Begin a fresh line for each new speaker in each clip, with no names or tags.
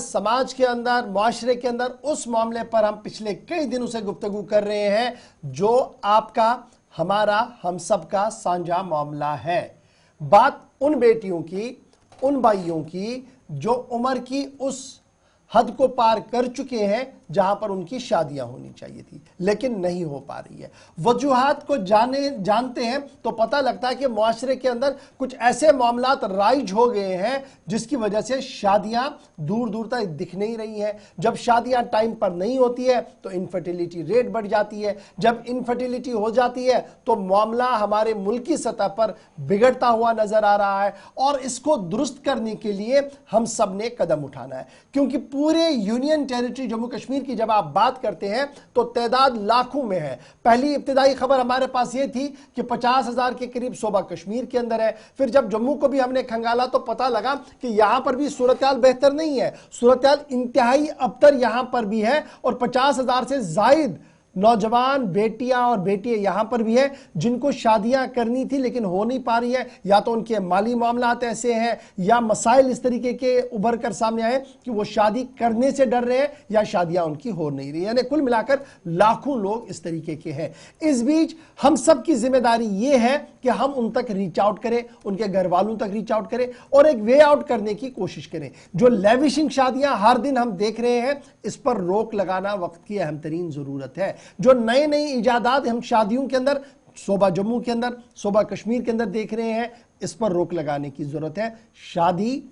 समाज के अंदर, मुआशरे के अंदर उस मामले पर हम पिछले कई दिनों से गुफ्तगू कर रहे हैं जो आपका, हमारा, हम सब का साझा मामला है। बात उन बेटियों की, उन भाइयों की जो उम्र की उस हद को पार कर चुके हैं जहां पर उनकी शादियां होनी चाहिए थी लेकिन नहीं हो पा रही है। वजूहात को जानते हैं तो पता लगता है कि मुआशरे के अंदर कुछ ऐसे मामलात राइज हो गए हैं जिसकी वजह से शादियां दूर दूर तक दिख नहीं रही हैं। जब शादियां टाइम पर नहीं होती है तो इनफर्टिलिटी रेट बढ़ जाती है। जब इनफर्टिलिटी हो जाती है तो मामला हमारे मुल्की सतह पर बिगड़ता हुआ नजर आ रहा है और इसको दुरुस्त करने के लिए हम सब ने कदम उठाना है, क्योंकि पूरे यूनियन टेरिटरी जम्मू कश्मीर की जब आप बात करते हैं तो तादाद लाखों में है। पहली इब्तिदाई खबर हमारे पास यह थी कि 50,000 के करीब सूबा कश्मीर के अंदर है। फिर जब जम्मू को भी हमने खंगाला तो पता लगा कि यहां पर भी सूरत हाल बेहतर नहीं है, सूरत हाल इंतहाई अबतर यहां पर भी है और 50,000 से जायद नौजवान बेटियां और बेटियां यहां पर भी हैं जिनको शादियां करनी थी लेकिन हो नहीं पा रही है। या तो उनके माली मामलात ऐसे हैं या मसाइल इस तरीके के उभर कर सामने आए कि वो शादी करने से डर रहे हैं या शादियां उनकी हो नहीं रही, यानी कुल मिलाकर लाखों लोग इस तरीके के हैं। इस बीच हम सब की जिम्मेदारी ये है कि हम उन तक रीच आउट करें, उनके घर वालों तक रीच आउट करें और एक वे आउट करने की कोशिश करें। जो लेविशिंग शादियां हर दिन हम देख रहे हैं इस पर रोक लगाना वक्त की अहम तरीन जरूरत है। जो नए नई इजादात हम शादियों के अंदर, सूबा जम्मू के अंदर, सूबा कश्मीर के अंदर देख रहे हैं, इस पर रोक लगाने की जरूरत है। शादी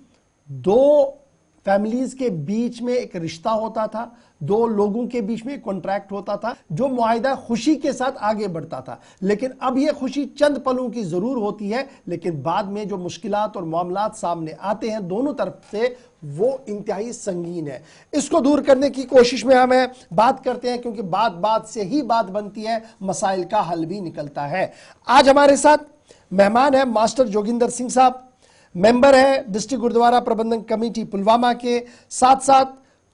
दो फैमिलीज के बीच में एक रिश्ता होता था, दो लोगों के बीच में एक कॉन्ट्रैक्ट होता था जो मुआहिदा खुशी के साथ आगे बढ़ता था। लेकिन अब यह खुशी चंद पलों की जरूर होती है लेकिन बाद में जो मुश्किलात और मामलात सामने आते हैं दोनों तरफ से वो इंतहाई संगीन है। इसको दूर करने की कोशिश में हम बात करते हैं क्योंकि बात बात से ही बात बनती है, मसाइल का हल भी निकलता है। आज हमारे साथ मेहमान है मास्टर जोगिंदर सिंह साहब, मेंबर है डिस्ट्रिक्ट गुरुद्वारा प्रबंधन कमेटी पुलवामा के, साथ साथ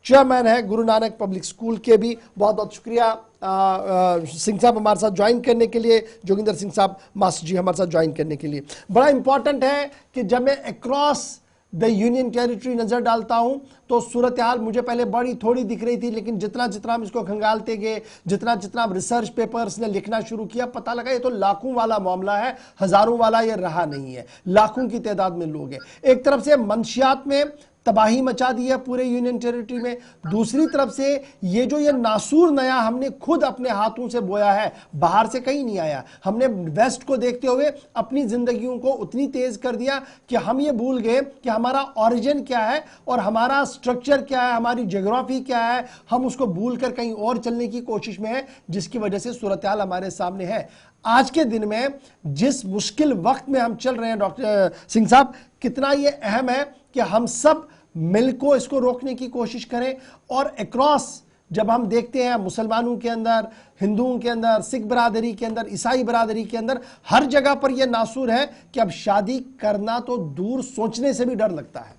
चेयरमैन है गुरु नानक पब्लिक स्कूल के भी। बहुत बहुत शुक्रिया सिंह साहब हमारे साथ ज्वाइन करने के लिए, जोगिंदर सिंह साहब मास्टर जी हमारे साथ ज्वाइन करने के लिए। बड़ा इंपॉर्टेंट है कि जब मैं अक्रॉस द यूनियन टेरिटरी नजर डालता हूं तो सूरत हाल मुझे पहले बड़ी थोड़ी दिख रही थी लेकिन जितना जितना हम इसको खंगालते गए, जितना जितना रिसर्च पेपर्स ने लिखना शुरू किया, पता लगा ये तो लाखों वाला मामला है, हजारों वाला ये रहा नहीं है। लाखों की तादाद में लोग हैं। एक तरफ से मंशियात में तबाही मचा दी है पूरे यूनियन टेरिटरी में, दूसरी तरफ से ये जो ये नासूर नया हमने खुद अपने हाथों से बोया है, बाहर से कहीं नहीं आया। हमने वेस्ट को देखते हुए अपनी जिंदगियों को उतनी तेज कर दिया कि हम ये भूल गए कि हमारा ओरिजिन क्या है और हमारा स्ट्रक्चर क्या है, हमारी ज्योग्राफी क्या है। हम उसको भूल कर कहीं और चलने की कोशिश में है जिसकी वजह से सूरत हाल हमारे सामने है। आज के दिन में जिस मुश्किल वक्त में हम चल रहे हैं डॉक्टर सिंह साहब, कितना ये अहम है कि हम सब मिलकर इसको रोकने की कोशिश करें और अक्रॉस जब हम देखते हैं मुसलमानों के अंदर, हिंदुओं के अंदर, सिख बरादरी के अंदर, ईसाई बरादरी के अंदर, हर जगह पर यह नासूर है कि अब शादी करना तो दूर, सोचने से भी डर लगता है।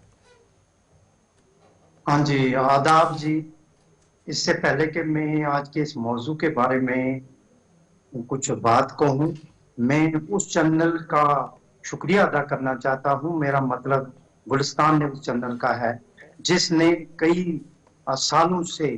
हाँ जी, आदाब जी। इससे पहले कि मैं आज के इस मौजू के बारे में कुछ बात कहूँ, मैं उस चैनल का शुक्रिया अदा करना चाहता हूँ, मेरा मतलब गुलिस्तान न्यूज़ चैनल का है, जिसने कई सालों से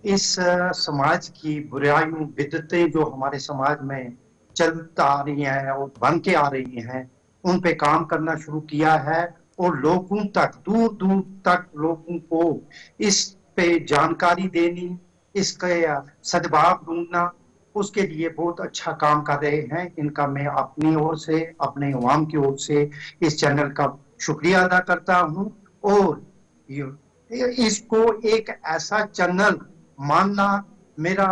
इस समाज की बुराइयों, बिदतें जो हमारे समाज में चलता आ रही हैं और बन के आ रही हैं, उन पे काम करना शुरू किया है और लोगों तक, दूर दूर तक लोगों को इस पे जानकारी देनी, इसके सद्भाव ढूंढना, उसके लिए बहुत अच्छा काम कर रहे हैं। इनका मैं अपनी ओर से, अपने अवाम की ओर से इस चैनल का शुक्रिया अदा करता हूं और इसको एक ऐसा चैनल मानना मेरा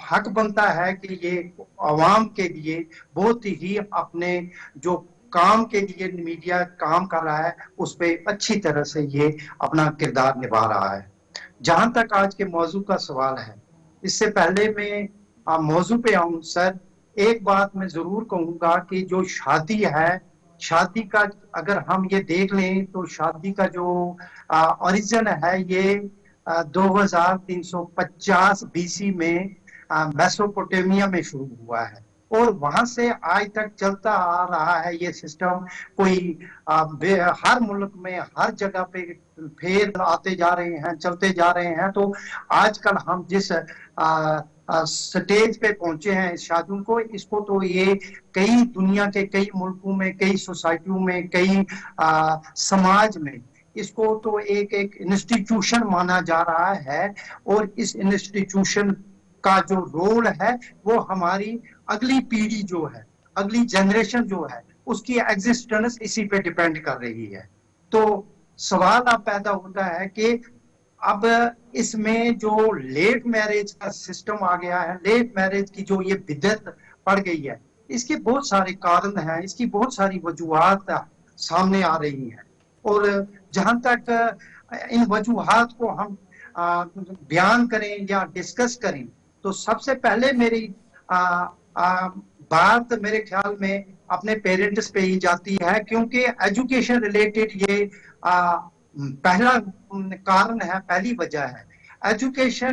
हक बनता है कि ये अवाम के लिए बहुत ही अपने जो काम के लिए मीडिया काम कर रहा है उस पर अच्छी तरह से ये अपना किरदार निभा रहा है। जहां तक आज के मौजू का सवाल है, इससे पहले मैं मौजू पे आऊं सर, एक बात मैं जरूर कहूंगा कि जो शादी है, शादी का अगर हम ये देख लें तो शादी का जो ओरिजिन है ये 2350 बीसी में मेसोपोटामिया में शुरू हुआ है और वहां से आज तक चलता आ रहा है ये सिस्टम। कोई हर मुल्क में, हर जगह पे फेर आते जा रहे हैं, चलते जा रहे हैं। तो आजकल हम जिस स्टेज पे पहुंचे हैं इस शादियों को, इसको तो ये कई दुनिया के कई मुल्कों में, कई सोसाइटियों में, कई समाज में इसको तो एक एक इंस्टीट्यूशन माना जा रहा है। और इस इंस्टीट्यूशन का जो रोल है वो हमारी अगली पीढ़ी जो है, अगली जनरेशन जो है, उसकी एग्जिस्टेंस इसी पे डिपेंड कर रही है। तो सवाल अब पैदा होता है कि अब इसमें जो लेट मैरिज का सिस्टम आ गया है, लेट मैरिज की जो ये बिदअत पड़ गई है, इसके बहुत सारे कारण हैं, इसकी बहुत सारी वजूहात सामने आ रही हैं। और जहां तक इन वजूहात को हम बयान करें या डिस्कस करें, तो सबसे पहले मेरी बात मेरे ख्याल में अपने पेरेंट्स पे ही जाती है, क्योंकि एजुकेशन रिलेटेड ये पहला कारण है, पहली वजह है। एजुकेशन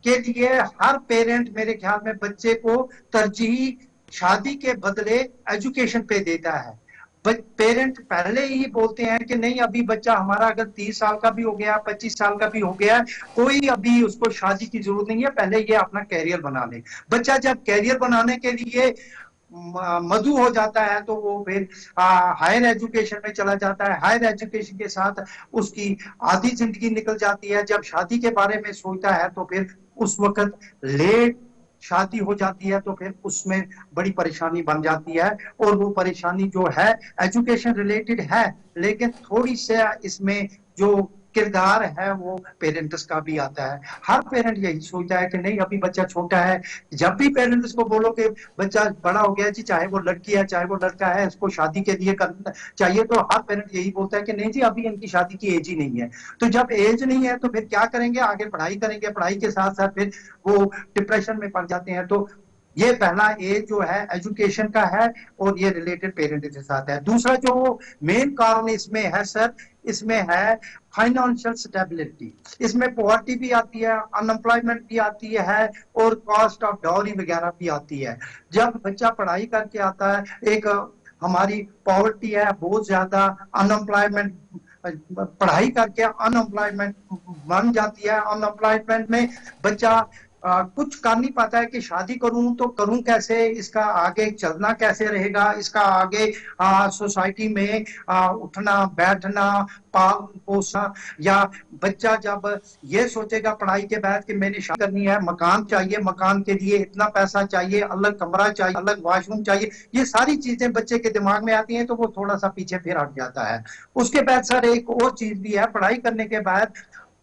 के लिए हर पेरेंट मेरे ख्याल में बच्चे को तरजीह शादी के बदले एजुकेशन पे देता है। पेरेंट पहले ही बोलते हैं कि नहीं, अभी बच्चा हमारा अगर 30 साल का भी हो गया, 25 साल का भी हो गया, कोई अभी उसको शादी की जरूरत नहीं है, पहले ये अपना कैरियर बना ले। बच्चा जब कैरियर बनाने के लिए मधु हो जाता है तो वो फिर हायर एजुकेशन में चला जाता है। हायर एजुकेशन के साथ उसकी आधी जिंदगी निकल जाती है। जब शादी के बारे में सोचता है तो फिर उस वक्त लेट शादी हो जाती है, तो फिर उसमें बड़ी परेशानी बन जाती है। और वो परेशानी जो है एजुकेशन रिलेटेड है, लेकिन थोड़ी सी इसमें जो किरदार है वो पेरेंट्स का भी आता है। हर पेरेंट यही सोचता है कि नहीं, अभी बच्चा छोटा है। जब भी पेरेंट्स को बोलो कि बच्चा बड़ा हो गया जी, चाहे वो लड़की है चाहे वो लड़का है, इसको शादी के लिए करना चाहिए, तो हर पेरेंट यही बोलता है कि नहीं जी, अभी इनकी शादी की एज ही नहीं है। तो जब एज नहीं है तो फिर क्या करेंगे, आगे पढ़ाई करेंगे, पढ़ाई के साथ साथ फिर वो डिप्रेशन में पड़ जाते हैं। तो ये पहला एज जो है एजुकेशन का है, और ये रिलेटेड पेरेंट के साथ है। दूसरा जो मेन कारण इसमें है सर, इसमें है फाइनेंशियल स्टेबिलिटी। इसमें पॉवर्टी भी आती है, अनएम्प्लॉयमेंट भी आती है, और कॉस्ट ऑफ डाउरी वगैरह भी आती है। जब बच्चा पढ़ाई करके आता है, एक हमारी पॉवर्टी है बहुत ज्यादा, अनएम्प्लॉयमेंट, पढ़ाई करके अनएम्प्लॉयमेंट बन जाती है। अनएम्प्लॉयमेंट में बच्चा कुछ कर नहीं पाता है कि शादी करूं तो करूं कैसे, इसका आगे चलना कैसे रहेगा, इसका आगे सोसाइटी में उठना बैठना, पाल पोसना। या बच्चा जब ये सोचेगा पढ़ाई के बाद कि मैंने शादी करनी है, मकान चाहिए, मकान के लिए इतना पैसा चाहिए, अलग कमरा चाहिए, अलग वॉशरूम चाहिए, ये सारी चीजें बच्चे के दिमाग में आती हैं, तो वो थोड़ा सा पीछे फिर हट जाता है। उसके बाद सर एक और चीज भी है, पढ़ाई करने के बाद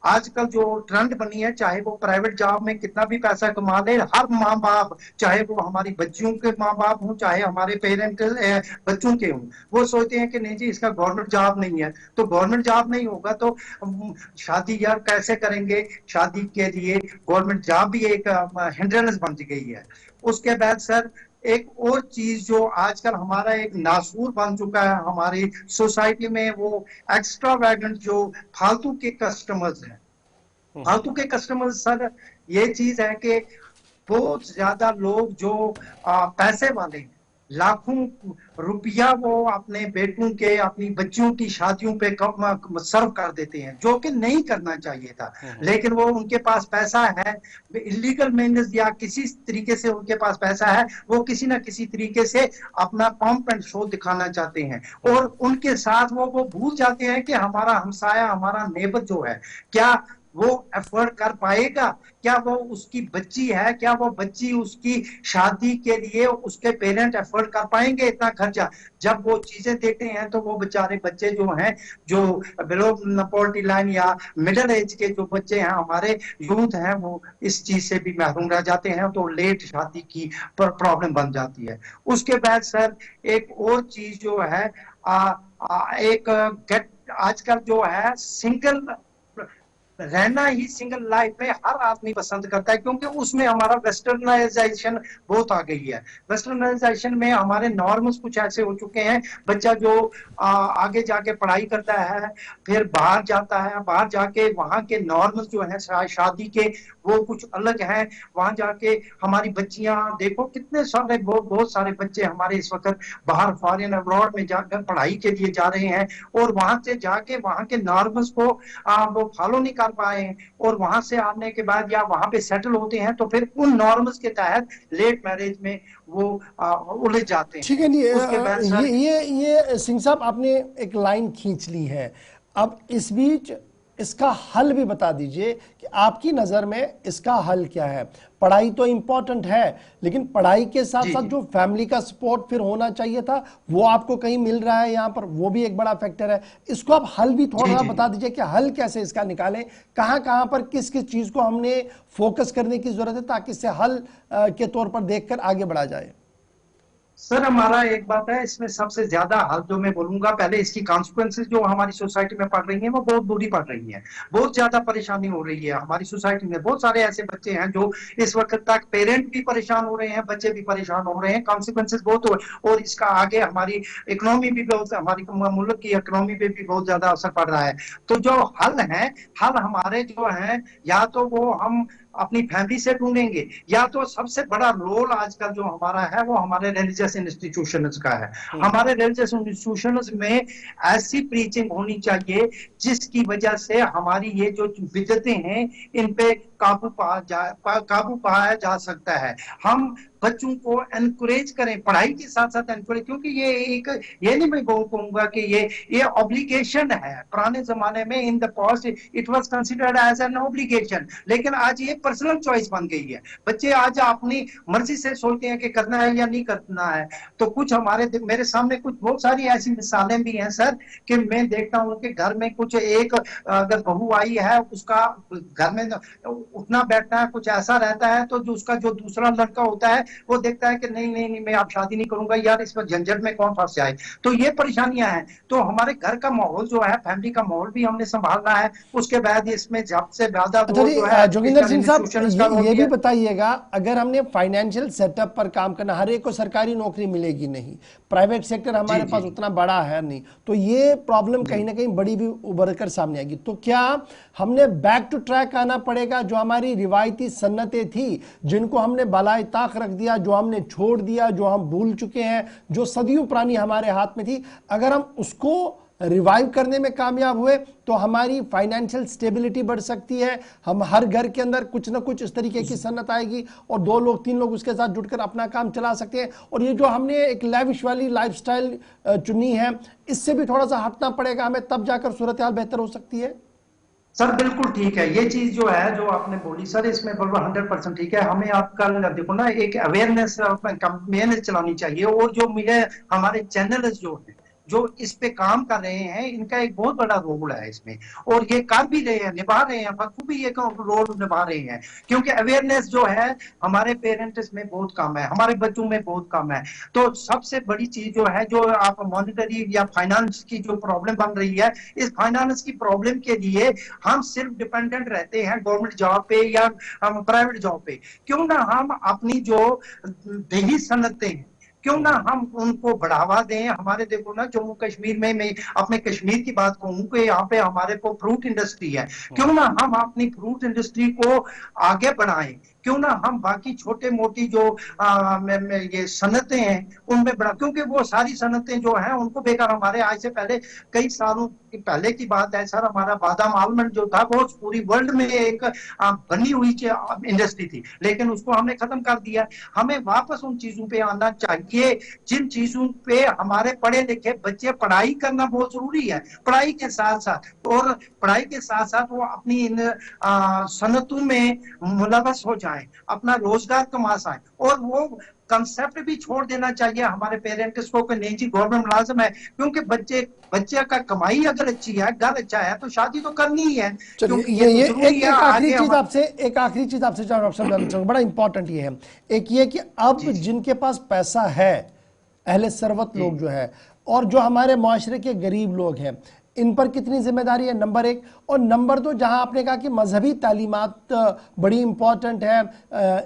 आजकल जो ट्रेंड बनी है, चाहे वो प्राइवेट जॉब में कितना भी पैसा कमा ले, हर माँ बाप, चाहे वो हमारी बच्चियों के माँ बाप हों, चाहे हमारे पेरेंट बच्चों के हों, वो सोचते हैं कि नहीं जी, इसका गवर्नमेंट जॉब नहीं है। तो गवर्नमेंट जॉब नहीं होगा तो शादी यार कैसे करेंगे। शादी के लिए गवर्नमेंट जॉब भी एक हिंड्रेंस बन गई है। उसके बाद सर एक और चीज जो आजकल हमारा एक नासूर बन चुका है हमारी सोसाइटी में, वो एक्स्ट्रा वैगन जो फालतू के कस्टमर्स हैं। फालतू के कस्टमर्स सर ये चीज है कि बहुत ज्यादा लोग जो पैसे वाले हैं, लाखों रुपया वो अपने बेटों के, अपनी बच्चियों की शादियों पे सर्व कर देते हैं, जो कि नहीं करना चाहिए था। लेकिन वो उनके पास पैसा है, इलीगल मीन्स या किसी तरीके से उनके पास पैसा है, वो किसी ना किसी तरीके से अपना पंप एंड शो दिखाना चाहते हैं। और उनके साथ वो भूल जाते हैं कि हमारा हमसाया, हमारा नेबर जो है, क्या वो अफोर्ड कर पाएगा, क्या वो उसकी बच्ची है, क्या वो बच्ची उसकी शादी के लिए उसके पेरेंट अफोर्ड कर पाएंगे इतना खर्चा। जब वो चीजें देखते हैं तो वो बेचारे बच्चे जो हैं, जो बिलो पॉवर्टी लाइन या मिडिल एज के जो बच्चे हैं, हमारे यूथ हैं, वो इस चीज से भी महरूम रह जाते हैं। तो लेट शादी की प्रॉब्लम बन जाती है। उसके बाद सर एक और चीज जो है, एक गेट आजकल जो है सिंगल रहना ही सिंगल लाइफ में हर आदमी पसंद करता है, क्योंकि उसमें हमारा वेस्टर्नाइजेशन बहुत आ गई है। वेस्टर्नाइजेशन में हमारे नॉर्म्स कुछ ऐसे हो चुके हैं, बच्चा जो आगे जाके पढ़ाई करता है, फिर बाहर जाता है, बाहर जाके वहां के नॉर्म्स जो है शादी के वो कुछ अलग है। वहां जाके हमारी बच्चियां देखो कितने सारे बहुत सारे बच्चे हमारे इस वक्त बाहर फॉरेन अब्रॉड में जाकर पढ़ाई के लिए जा रहे हैं, और वहां से जाके वहां के नॉर्म्स को वो फॉलो नहीं कर पाए हैं, और वहां से आने के बाद या वहां पे सेटल होते हैं तो फिर उन नॉर्म्स के तहत लेट मैरिज में वो उलझ जाते
ठीक
हैं।
है, नहीं
उसके बाद सर
ये सिंह साहब आपने एक लाइन खींच ली है। अब इस बीच इसका हल भी बता दीजिए कि आपकी नज़र में इसका हल क्या है। पढ़ाई तो इंपॉर्टेंट है, लेकिन पढ़ाई के साथ
जी
साथ
जी
जो फैमिली का सपोर्ट फिर होना चाहिए था वो आपको कहीं मिल रहा है यहाँ पर, वो भी एक बड़ा फैक्टर है। इसको आप हल भी थोड़ा
जी
सा
जी
बता दीजिए कि हल कैसे इसका निकालें, कहाँ कहाँ पर किस किस चीज़ को हमने फोकस करने की जरूरत है ताकि इसे हल के तौर पर देखकर आगे बढ़ा जाए।
सर, हमारा एक बात है इसमें सबसे ज्यादा हल जो मैं बोलूंगा, पहले इसकी कॉन्सिक्वेंसेज जो हमारी सोसाइटी में पड़ रही हैं वो बहुत बुरी पड़ रही हैं। बहुत ज्यादा परेशानी हो रही है हमारी सोसाइटी में। बहुत सारे ऐसे बच्चे हैं जो इस वक्त तक पेरेंट भी परेशान हो रहे हैं, बच्चे भी परेशान हो रहे हैं, कॉन्सिक्वेंसेज बहुत हो, और इसका आगे हमारी इकोनॉमी भी बहुत, हमारी मुल्क की इकोनॉमी पे भी बहुत ज्यादा असर पड़ रहा है। तो जो हल है, हल हमारे जो है, या तो वो हम अपनी फैमिली से ढूंढेंगे, या तो सबसे बड़ा रोल आजकल जो हमारा है वो हमारे रिलीजियस इंस्टीट्यूशंस का है। हमारे रिलीजियस इंस्टीट्यूशंस में ऐसी प्रीचिंग होनी चाहिए जिसकी वजह से हमारी ये जो बिदअतें हैं इन पे काबू पाया जा सकता है। हम बच्चों को एनकरेज करें, पढ़ाई के साथ साथ एनकरेज, क्योंकि ये एक, ये नहीं मैं कहूंगा कि ये ऑब्लिगेशन है। पुराने जमाने में in the past it was considered as an obligation, लेकिन आज ये पर्सनल चॉइस बन गई है। बच्चे आज अपनी मर्जी से सोचते हैं कि करना है या नहीं करना है। तो कुछ हमारे मेरे सामने कुछ बहुत सारी ऐसी मिसालें भी हैं सर, कि मैं देखता हूँ कि घर में कुछ एक अगर बहू आई है, उसका घर में उठना बैठना है कुछ ऐसा रहता है, तो जो उसका जो दूसरा लड़का होता है वो देखता है कि नहीं नहीं नहीं मैं आप शादी नहीं करूंगा यार, इस पर झंझट में कौन फंस जाए। तो ये परेशानियां हैं। तो हमारे घर का माहौल जो है, फैमिली का माहौल भी हमने संभालना है। उसके बाद इसमें सबसे ज्यादा
अच्छा
रोल
जी,
जो है
जोगिंदर
एजुकेशन
सिंह साहब,
इंस्टीट्यूशंस का रोल
ये
भी
भी
है।
बताइएगा, अगर हमने फाइनेंशियल सेटअप पर काम करना, हर एक को सरकारी नौकरी मिलेगी नहीं, प्राइवेट सेक्टर
जी
हमारे
जी
पास उतना बड़ा है नहीं, तो ये प्रॉब्लम
जी
कहीं ना कहीं बड़ी भी उभर कर सामने आएगी। तो क्या हमने बैक टू ट्रैक आना पड़ेगा? जो हमारी रिवायती सन्नतें थी, जिनको हमने बलाए ताक रख दिया, जो हमने छोड़ दिया, जो हम भूल चुके हैं, जो सदियों पुरानी हमारे हाथ में थी, अगर हम उसको रिवाइव करने में कामयाब हुए तो हमारी फाइनेंशियल स्टेबिलिटी बढ़ सकती है। हम हर घर के अंदर कुछ ना कुछ इस तरीके की सन्नत आएगी और 2 लोग 3 लोग उसके साथ जुड़कर अपना काम चला सकते हैं। और ये जो हमने एक लैविश वाली लाइफस्टाइल चुनी है, इससे भी थोड़ा सा हटना पड़ेगा हमें, तब जाकर सूरत हाल बेहतर हो सकती है।
सर बिल्कुल ठीक है, ये चीज जो है जो आपने बोली सर, इसमें बोलो 100% ठीक है। हमें आपका देखो ना, एक अवेयरनेस कैंपेन चलानी चाहिए, और जो मुझे हमारे चैनल जो है जो इस पे काम कर रहे हैं, इनका एक बहुत बड़ा रोल है इसमें, और ये कर भी रहे हैं, निभा रहे हैं, बखूबी ये रोल निभा रहे हैं। क्योंकि अवेयरनेस जो है हमारे पेरेंट्स में बहुत कम है, हमारे बच्चों में बहुत कम है। तो सबसे बड़ी चीज जो है, जो आप मॉनिटरी या फाइनेंस की जो प्रॉब्लम बन रही है, इस फाइनेंस की प्रॉब्लम के लिए हम सिर्फ डिपेंडेंट रहते हैं गवर्नमेंट जॉब पे या हम प्राइवेट जॉब पे। क्यों ना हम अपनी जो देही सन्नतें हैं, क्यों ना हम उनको बढ़ावा दें। हमारे देखो ना जम्मू कश्मीर में, मैं अपने कश्मीर की बात कहूं कि यहाँ पे हमारे को फ्रूट इंडस्ट्री है। क्यों ना हम अपनी फ्रूट इंडस्ट्री को आगे बढ़ाएं। क्यों ना हम बाकी छोटे मोटी जो ये सनतें हैं उनमें बढ़ा, क्योंकि वो सारी सनतें जो हैं उनको बेकार, हमारे आज से पहले कई सालों पहले की बात है सर, हमारा बादाम आलमंड जो था वो पूरी वर्ल्ड में एक बनी हुई इंडस्ट्री थी, लेकिन उसको हमने खत्म कर दिया। हमें वापस उन चीजों पे आना चाहिए जिन चीजों पे हमारे पढ़े लिखे बच्चे, पढ़ाई करना बहुत जरूरी है, पढ़ाई के साथ साथ, और पढ़ाई के साथ साथ वो अपनी इन सनतों में मुलवस हो जाएं, अपना रोजगार कमा सकें। और वो कंसेप्ट भी छोड़ देना चाहिए हमारे पेरेंट्स को कि नहीं जी गवर्नमेंट मुलाजिम है, क्योंकि बच्चे का कमाई अगर अच्छी है, घर अच्छा है, तो शादी तो करनी ही है,
चलिए,
क्योंकि ये तो
ये
जरूरी है
एक आखिरी
आगे
चीज
हमारे।
आपसे, एक आखिरी चीज आपसे जानना चाहूंगा, बड़ा इंपॉर्टेंट ये है। एक ये कि अब
जी जी
जिनके पास पैसा है, अहले सरवत
जी
लोग जो है, और जो हमारे माशरे के गरीब लोग हैं, इन पर कितनी जिम्मेदारी है, नंबर एक। और नंबर दो, जहां आपने कहा कि मजहबी तालीमात बड़ी इंपॉर्टेंट है,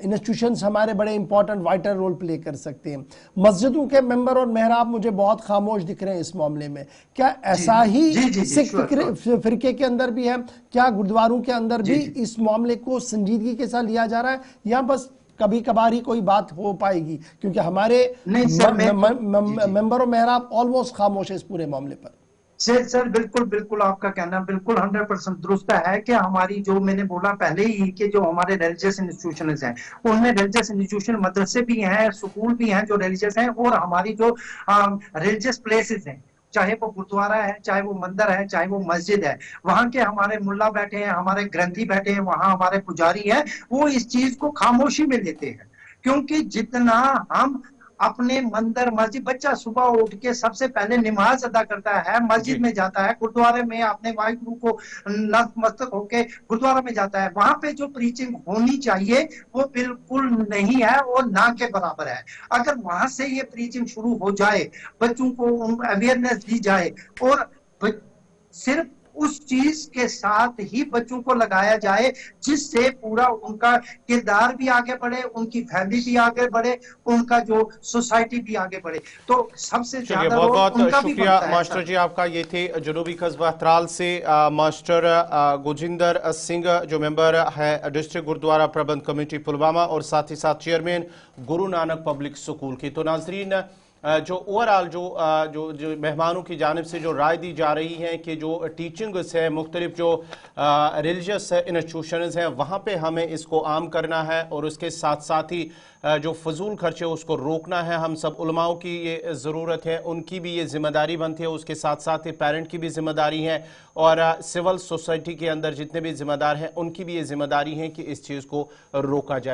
इंस्टीट्यूशंस हमारे बड़े इंपॉर्टेंट वाइटल रोल प्ले कर सकते हैं। मस्जिदों के मेंबर और मेहराब मुझे बहुत खामोश दिख रहे हैं इस मामले में, क्या ऐसा ही सिख फिरके के अंदर भी है? क्या गुरुद्वारों के अंदर भी इस मामले को संजीदगी के साथ लिया जा रहा है, या बस कभी कभार ही कोई बात हो पाएगी? क्योंकि हमारे मेंबर और मेहराब ऑलमोस्ट खामोश है इस पूरे मामले पर।
सर बिल्कुल बिल्कुल, आपका कहना बिल्कुल 100% दुरुस्त है कि हमारी, जो मैंने बोला पहले ही, कि जो हमारे रिलीजियस इंस्टीट्यूशन हैं उनमें रिलीजियस इंस्टीट्यूशन मदरसे भी हैं, स्कूल भी हैं जो रिलीजियस हैं, और हमारी जो रिलीजियस प्लेसेस हैं, चाहे वो गुरुद्वारा है, चाहे वो मंदिर है, चाहे वो मस्जिद है, वहां के हमारे मुल्ला बैठे हैं, हमारे ग्रंथी बैठे हैं, वहां हमारे पुजारी हैं, वो इस चीज को खामोशी में लेते हैं। क्योंकि जितना हम अपने मंदिर मस्जिद, बच्चा सुबह उठ के सबसे पहले नमाज अदा करता है, मस्जिद में जाता है, गुरुद्वारे में अपने वाहिगुरु को नतमस्तक होके गुरुद्वारा में जाता है, वहां पे जो प्रीचिंग होनी चाहिए वो बिल्कुल नहीं है और ना के बराबर है। अगर वहां से ये प्रीचिंग शुरू हो जाए, बच्चों को अवेयरनेस दी जाए, और सिर्फ उस चीज के साथ ही बच्चों को लगाया जाए जिससे पूरा उनका किरदार भी आगे बढ़े, उनकी फैमिली भी आगे बढ़े, उनका जो सोसाइटी भी आगे बढ़े, तो सबसे ज्यादा
बहुत बहुत शुक्रिया मास्टर जी आपका। ये थे जनूबी कस्बा त्राल से मास्टर गुजिंदर सिंह, जो मेंबर है डिस्ट्रिक्ट गुरुद्वारा प्रबंध कमेटी पुलवामा, और साथ ही साथ chairman Guru Nanak public school की। तो नाजरीन, जो ओवरऑल जो मेहमानों की जानिब से जो राय दी जा रही है कि जो टीचिंग्स है, मुख्तलिफ जो रिलीजियस इंस्टीट्यूशंस हैं, वहाँ पे हमें इसको आम करना है, और उसके साथ साथ ही जो फजूल खर्चे उसको रोकना है। हम सब उलमाओं की ये ज़रूरत है, उनकी भी ये जिम्मेदारी बनती है, उसके साथ साथ ही पेरेंट की भी जिम्मेदारी है, और सिविल सोसाइटी के अंदर जितने भी जिम्मेदार हैं उनकी भी ये जिम्मेदारी है कि इस चीज़ को रोका जाए।